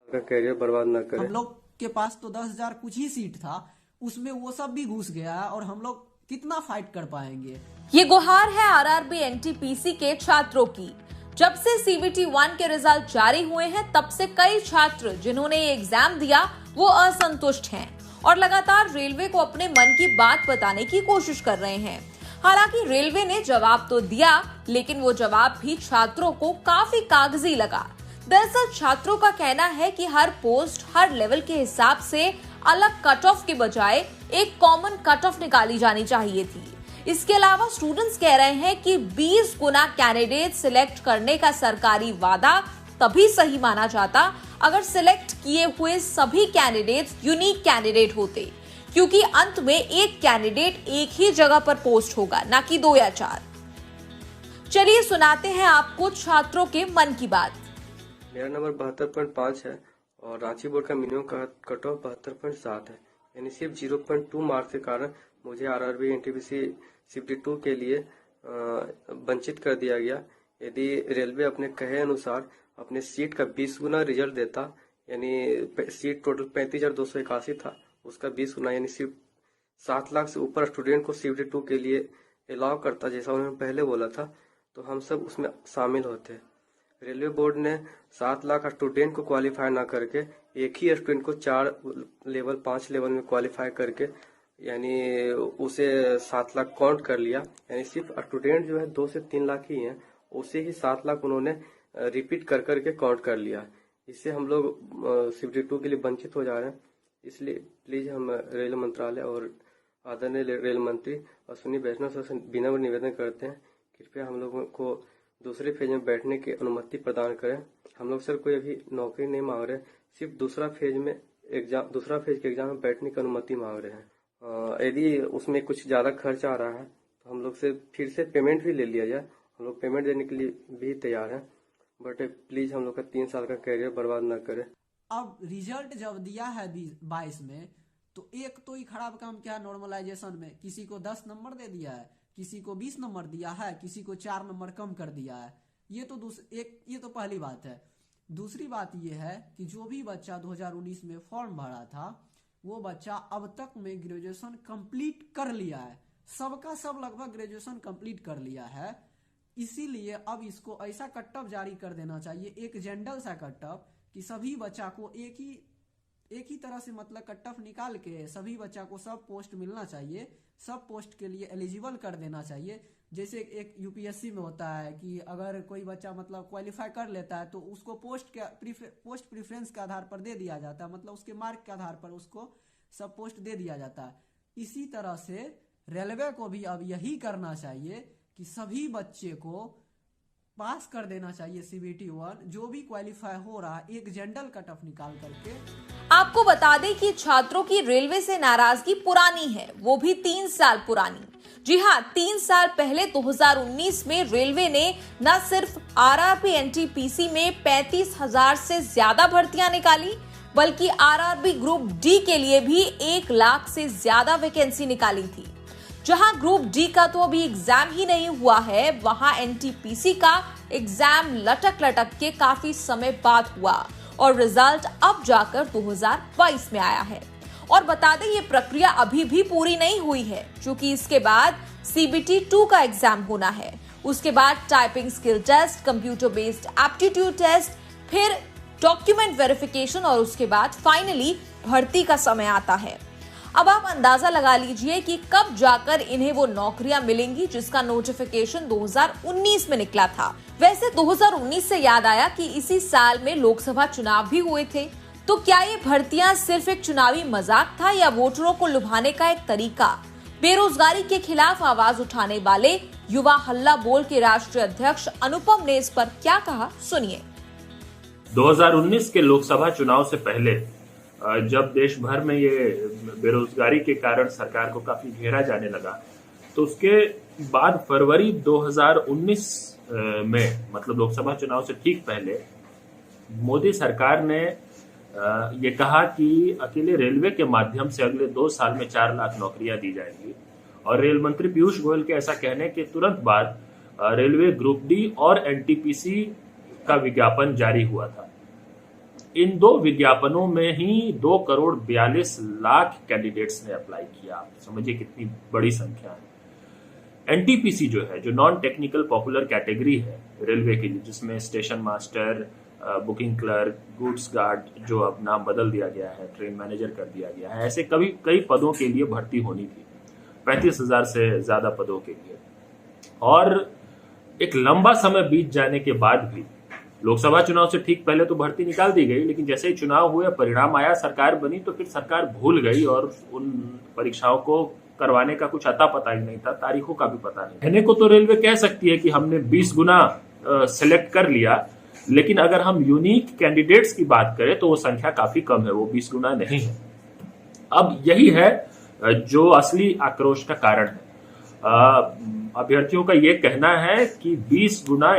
का करियर बर्बाद ना करे। हम लोग के पास तो 10,000 कुछ ही सीट था, उसमें वो सब भी घुस गया और हम लोग कितना फाइट कर पाएंगे। ये गुहार है आरआरबी एनटीपीसी के छात्रों की। जब से सीबीटी 1 के रिजल्ट जारी हुए हैं, तब से कई छात्र जिन्होंने ये एग्जाम दिया वो असंतुष्ट हैं और लगातार रेलवे को अपने मन की बात बताने की कोशिश कर रहे हैं। हालांकि रेलवे ने जवाब तो दिया, लेकिन वो जवाब भी छात्रों को काफी कागजी लगा। दरअसल छात्रों का कहना है कि हर पोस्ट हर लेवल के हिसाब से अलग कट ऑफ के बजाय एक कॉमन कट ऑफ निकाली जानी चाहिए थी। इसके अलावा स्टूडेंट्स कह रहे हैं कि 20 गुना कैंडिडेट सिलेक्ट करने का सरकारी वादा तभी सही माना जाता अगर सिलेक्ट किए हुए सभी कैंडिडेट्स यूनिक कैंडिडेट होते, क्योंकि अंत में एक कैंडिडेट एक ही जगह पर पोस्ट होगा, ना कि 2 या 4। चलिए सुनाते हैं आपको छात्रों के मन की बात। मेरा नंबर 72.5 है और रांची बोर्ड का मिनिमम कट ऑफ 72.7 है, यानी सिर्फ 0.2 मार्क्स के कारण मुझे आरआरबी एनटीपीसी सीबीटी 2 के लिए वंचित कर दिया गया। यदि रेलवे अपने कहे अनुसार अपने सीट का 20 गुना रिजल्ट देता, यानी सीट टोटल 35,281 था, उसका 20 गुना यानी सिर्फ 7 लाख से ऊपर स्टूडेंट को सीबीटी 2 के लिए अलाउ करता, जैसा उन्होंने पहले बोला था, तो हम सब उसमें शामिल होते। रेलवे बोर्ड ने 7 लाख स्टूडेंट को क्वालिफाई ना करके एक ही स्टूडेंट को 5 लेवल में क्वालिफाई करके यानी उसे 7 लाख काउंट कर लिया। यानी सिर्फ स्टूडेंट जो है 2 से 3 लाख ही हैं, उसे ही 7 लाख उन्होंने रिपीट कर करके काउंट कर लिया। इससे हम लोग सीबीटी 2 के लिए वंचित हो जा रहे हैं। इसलिए प्लीज हम रेल मंत्रालय और आदरणीय रेल मंत्री अश्विनी वैष्णव से विनम्र निवेदन करते हैं, कृपया हम लोगों को दूसरे फेज में बैठने की अनुमति प्रदान करें। हम लोग सर कोई अभी नौकरी नहीं मांग रहे, सिर्फ दूसरा फेज के एग्जाम में बैठने की अनुमति मांग रहे हैं। यदि उसमें कुछ ज्यादा खर्च आ रहा है तो हम लोग से फिर से पेमेंट भी ले लिया जाए, हम लोग पेमेंट देने के लिए भी तैयार हैं, बट प्लीज हम लोग का 3 साल का करियर बर्बाद ना करें। अब रिजल्ट जब दिया है 22 में, तो एक तो ही खराब काम क्या, नॉर्मलाइजेशन में किसी को 10 नंबर दे दिया है, किसी को 20 नंबर दिया है, किसी को 4 नंबर कम कर दिया है। ये तो पहली बात है। दूसरी बात ये है कि जो भी बच्चा 2019 में फॉर्म भरा था, वो बच्चा अब तक में ग्रेजुएशन कंप्लीट कर लिया है। सबका सब लगभग ग्रेजुएशन कंप्लीट कर लिया है। इसीलिए अब इसको ऐसा कट ऑफ जारी कर देना चाहिए, एक जनरल सा कट ऑफ, कि सभी बच्चा को एक ही तरह से मतलब कट ऑफ निकाल के सभी बच्चा को सब पोस्ट मिलना चाहिए, सब पोस्ट के लिए एलिजिबल कर देना चाहिए। जैसे एक यूपीएससी में होता है कि अगर कोई बच्चा मतलब क्वालिफाई कर लेता है तो उसको पोस्ट प्रीफरेंस के आधार पर दे दिया जाता है, मतलब उसके मार्क के आधार पर उसको सब पोस्ट दे दिया जाता है। इसी तरह से रेलवे को भी अब यही करना चाहिए कि सभी बच्चे को पास कर देना चाहिए सीबीटी 1, जो भी क्वालिफाई हो रहा है एक जनरल कट ऑफ निकाल करके। आपको बता दें कि छात्रों की रेलवे से नाराजगी पुरानी है, वो भी 3 साल पुरानी। जी हाँ, 3 साल पहले 2019 में रेलवे ने न सिर्फ आरआरबी एनटीपीसी में 35,000 से ज्यादा भर्तियां निकाली, बल्कि आरआरबी ग्रुप डी के लिए भी 1 लाख से ज्यादा वैकेंसी निकाली थी। जहां ग्रुप डी का तो अभी एग्जाम ही नहीं हुआ है, वहां एनटीपीसी का एग्जाम लटक के काफी समय बाद हुआ और रिजल्ट अब जाकर 2022 में आया है। और बता दें ये प्रक्रिया अभी भी पूरी नहीं हुई है, क्योंकि इसके बाद सीबीटी 2 का एग्जाम होना है। उसके बाद typing skill test, computer based aptitude test, फिर डॉक्यूमेंट वेरिफिकेशन और उसके बाद फाइनली भर्ती का समय आता है। अब आप अंदाजा लगा लीजिए कि कब जाकर इन्हें वो नौकरियां मिलेंगी जिसका नोटिफिकेशन 2019 में निकला था। वैसे 2019 से याद आया कि इसी साल में लोकसभा चुनाव भी हुए थे, तो क्या ये भर्तियां सिर्फ एक चुनावी मजाक था या वोटरों को लुभाने का एक तरीका? बेरोजगारी के खिलाफ आवाज उठाने वाले युवा हल्ला बोल के राष्ट्रीय अध्यक्ष अनुपम ने इस पर क्या कहा, सुनिए। 2019 के लोकसभा चुनाव से पहले जब देश भर में ये बेरोजगारी के कारण सरकार को काफी घेरा जाने लगा, तो उसके बाद फरवरी 2019 में मतलब लोकसभा चुनाव से ठीक पहले मोदी सरकार ने ये कहा कि अकेले रेलवे के माध्यम से अगले 2 साल में 4 लाख नौकरियां दी जाएंगी। और रेल मंत्री पीयूष गोयल के ऐसा कहने के तुरंत बाद रेलवे ग्रुप डी और एनटीपीसी का विज्ञापन जारी हुआ था। इन 2 विज्ञापनों में ही 2,42,00,000 कैंडिडेट्स ने अप्लाई किया। समझिए कितनी बड़ी संख्या है। एनटीपीसी जो है, जो नॉन टेक्निकल पॉपुलर कैटेगरी है रेलवे के लिए, जिसमें station master, booking clerk, goods guard, जो अब नाम बदल दिया गया है, ट्रेन मैनेजर कर दिया गया है, ऐसे कई पदों के लिए भर्ती होनी थी, 35,000 से ज्यादा पदों के लिए। और एक लंबा समय बीत जाने के बाद भी, लोकसभा चुनाव से ठीक पहले तो भर्ती निकाल दी गई, लेकिन जैसे ही चुनाव हुए, परिणाम आया, सरकार बनी, तो फिर सरकार भूल गई और उन परीक्षाओं को करवाने का कुछ अता पता ही नहीं था, तारीखों का भी पता नहीं। कहने को तो रेलवे कह सकती है कि हमने 20 गुना सिलेक्ट कर लिया, लेकिन अगर हम यूनिक कैंडिडेट्स की बात करें तो वो संख्या काफी कम है, वो 20 गुना नहीं है। अब यही है जो असली आक्रोश का कारण है। अभ्यर्थियों का ये कहना है कि 20 गुना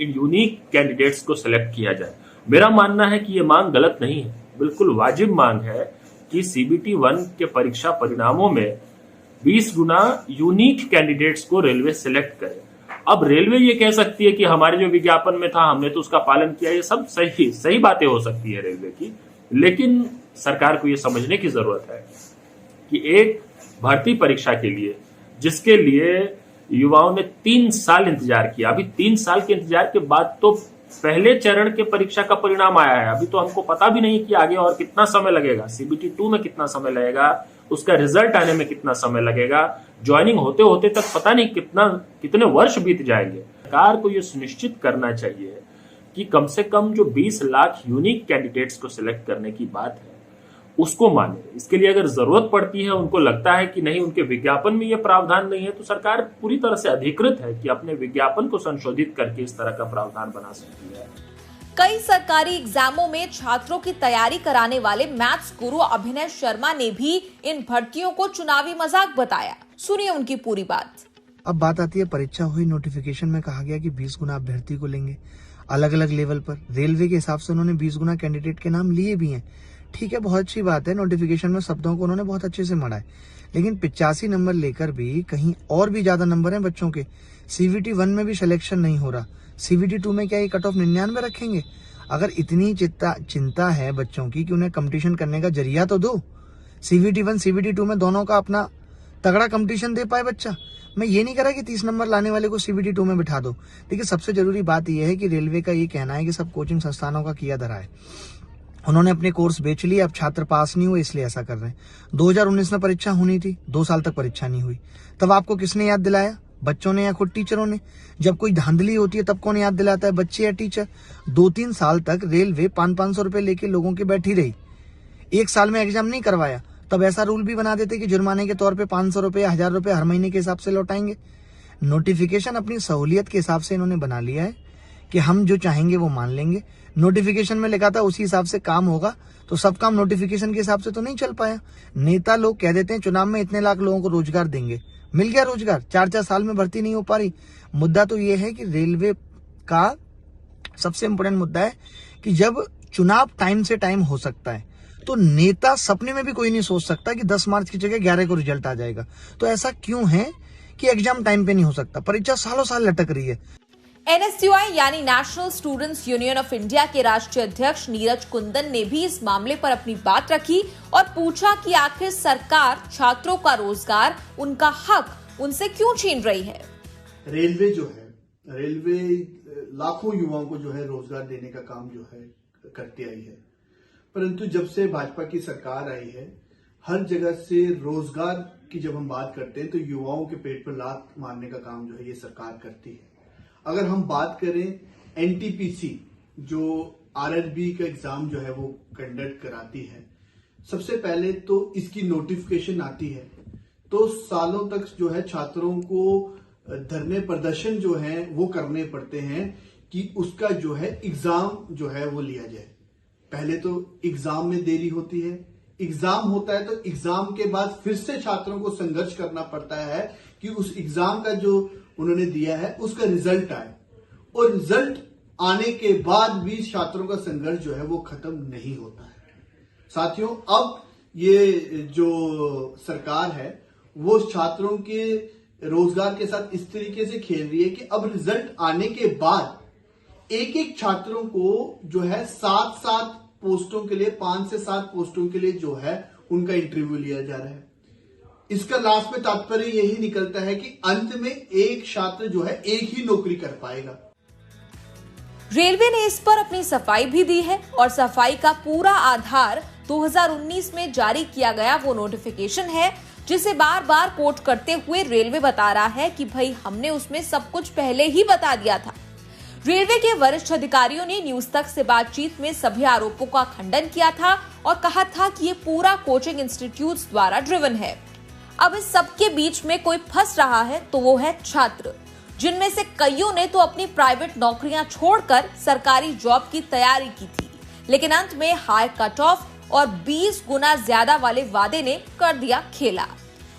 यूनिक कैंडिडेट्स को सिलेक्ट किया जाए। मेरा मानना है कि ये मांग गलत नहीं है, बिल्कुल वाजिब मांग है कि CBT 1 के परीक्षा परिणामों में 20 गुना यूनिक कैंडिडेट्स को रेलवे सिलेक्ट करे। अब रेलवे ये कह सकती है कि हमारे जो विज्ञापन में था हमने तो उसका पालन किया, ये सब सही बातें हो सकती है रेलवे की, लेकिन सरकार को ये समझने की जरूरत है कि एक भर्ती परीक्षा के लिए, जिसके लिए युवाओं ने 3 साल इंतजार किया, अभी 3 साल के इंतजार के बाद तो पहले चरण के परीक्षा का परिणाम आया है, अभी तो हमको पता भी नहीं कि आगे और कितना समय लगेगा, CBT 2 में कितना समय लगेगा, उसका रिजल्ट आने में कितना समय लगेगा, ज्वाइनिंग होते होते तक पता नहीं कितने वर्ष बीत जाएंगे। सरकार को यह सुनिश्चित करना चाहिए कि कम से कम जो 20 लाख यूनिक कैंडिडेट्स को सिलेक्ट करने की बात है उसको माने। इसके लिए अगर जरूरत पड़ती है, उनको लगता है कि नहीं उनके विज्ञापन में यह प्रावधान नहीं है, तो सरकार पूरी तरह से अधिकृत है कि अपने विज्ञापन को संशोधित करके इस तरह का प्रावधान बना सकती है। कई सरकारी एग्जामों में छात्रों की तैयारी कराने वाले मैथ्स गुरु अभिनय शर्मा ने भी इन भर्तियों को चुनावी मजाक बताया। सुनिए उनकी पूरी बात। अब बात आती है, परीक्षा हुई, नोटिफिकेशन में कहा गया कि 20 गुना अभ्यर्थी को लेंगे अलग अलग लेवल पर। रेलवे के हिसाब से उन्होंने 20 गुना कैंडिडेट के नाम लिए भी हैं, ठीक है, बहुत अच्छी बात है। नोटिफिकेशन में शब्दों को उन्होंने बहुत अच्छे से मढ़ा है, लेकिन 85 नंबर लेकर भी कहीं और भी ज्यादा नंबर हैं बच्चों के। CBT 1 में भी सिलेक्शन नहीं हो रहा, CBT 2 में क्या ये कट ऑफ 99 रखेंगे? अगर इतनी चिंता है बच्चों की कि उन्हें कंपटीशन करने का जरिया तो दो। CBT 1 CBT 2 में दोनों का अपना तगड़ा कंपटीशन दे पाए बच्चा। मैं ये नहीं कह रहा कि 30 नंबर लाने वाले को CBT 2 में बिठा दो। देखिए, सबसे जरूरी बात यह है कि रेलवे का ये कहना है कि सब कोचिंग संस्थानों का किया धरा है, उन्होंने अपने कोर्स बेच लिए, अब छात्र पास नहीं हुए इसलिए ऐसा कर रहे हैं। 2019 में परीक्षा होनी थी, 2 साल तक परीक्षा नहीं हुई, तब आपको किसने याद दिलाया? बच्चों ने या खुद टीचरों ने? जब कोई धांधली होती है तब कौन याद दिलाता है, बच्चे या टीचर? 2-3 साल तक रेलवे 500-500 रुपए लेके लोगों की बैठी रही, 1 साल में एग्जाम नहीं करवाया। तब ऐसा रूल भी बना देते कि जुर्माने के तौर पे 500 रुपए, 1000 रुपए हर महीने के हिसाब से लौटाएंगे। नोटिफिकेशन अपनी सहूलियत के हिसाब से इन्होंने बना लिया है कि हम जो चाहेंगे वो मान लेंगे। नोटिफिकेशन में लिखा था उसी हिसाब से काम होगा, तो सब काम नोटिफिकेशन के हिसाब से तो नहीं चल पाया। नेता लोग कह देते हैं चुनाव में इतने लाख लोगों को रोजगार देंगे, मिल गया रोजगार, 4-4 साल में भर्ती नहीं हो पा रही। मुद्दा तो ये है कि रेलवे का सबसे इंपोर्टेंट मुद्दा है कि जब चुनाव टाइम से टाइम हो सकता है तो नेता सपने में भी कोई नहीं सोच सकता कि 10 मार्च की जगह 11 को रिजल्ट आ जाएगा। तो ऐसा क्यों है कि एग्जाम टाइम पे नहीं हो सकता? परीक्षा सालों साल लटक रही है। NSUI यानी national students union of India के राष्ट्रीय अध्यक्ष नीरज कुंदन ने भी इस मामले पर अपनी बात रखी और पूछा कि आखिर सरकार छात्रों का रोजगार, उनका हक उनसे क्यों छीन रही है। रेलवे जो है, रेलवे लाखों युवाओं को जो है रोजगार देने का काम जो है करती आई है, परंतु जब से भाजपा की सरकार आई है, हर जगह से रोजगार की जब हम बात करते हैं तो युवाओं के पेट पर लात मारने का काम जो है ये सरकार करती है। अगर हम बात करें NTPC जो RRB का एग्जाम जो है वो कंडक्ट कराती है, सबसे पहले तो इसकी नोटिफिकेशन आती है तो सालों तक जो है छात्रों को धरने प्रदर्शन जो है वो करने पड़ते हैं कि उसका जो है एग्जाम जो है वो लिया जाए। पहले तो एग्जाम में देरी होती है, एग्जाम होता है तो एग्जाम के बाद फिर से छात्रों को संघर्ष करना पड़ता है कि उस एग्जाम का जो उन्होंने दिया है उसका रिजल्ट आए, और रिजल्ट आने के बाद भी छात्रों का संघर्ष जो है वो खत्म नहीं होता है। साथियों, अब ये जो सरकार है वो छात्रों के रोजगार के साथ इस तरीके से खेल रही है कि अब रिजल्ट आने के बाद एक एक छात्रों को जो है 7-7 पोस्टों के लिए 5 से 7 पोस्टों के लिए जो है उनका इंटरव्यू लिया जा रहा है। इसका लास्ट में तात्पर्य यही निकलता है कि अंत में एक छात्र जो है एक ही नौकरी कर पाएगा। रेलवे ने इस पर अपनी सफाई भी दी है और सफाई का पूरा आधार 2019 में जारी किया गया वो नोटिफिकेशन है जिसे बार बार कोट करते हुए रेलवे बता रहा है कि भाई हमने उसमें सब कुछ पहले ही बता दिया था। रेलवे के वरिष्ठ अधिकारियों ने न्यूज तक से बातचीत में सभी आरोपों का खंडन किया था और कहा था कि ये पूरा कोचिंग इंस्टीट्यूट्स द्वारा ड्रिवन है। अब इस सबके बीच में कोई फंस रहा है तो वो है छात्र, जिनमें से कईयों ने तो अपनी प्राइवेट नौकरियां छोड़कर सरकारी जॉब की तैयारी की थी, लेकिन अंत में हाई कट ऑफ और 20 गुना ज्यादा वाले वादे ने कर दिया खेला।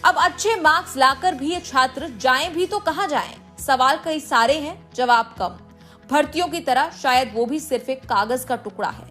अब अच्छे मार्क्स लाकर भी ये छात्र जाएं भी तो कहां जाएं? सवाल कई सारे हैं, जवाब कम। भर्तियों की तरह शायद वो भी सिर्फ एक कागज का टुकड़ा है।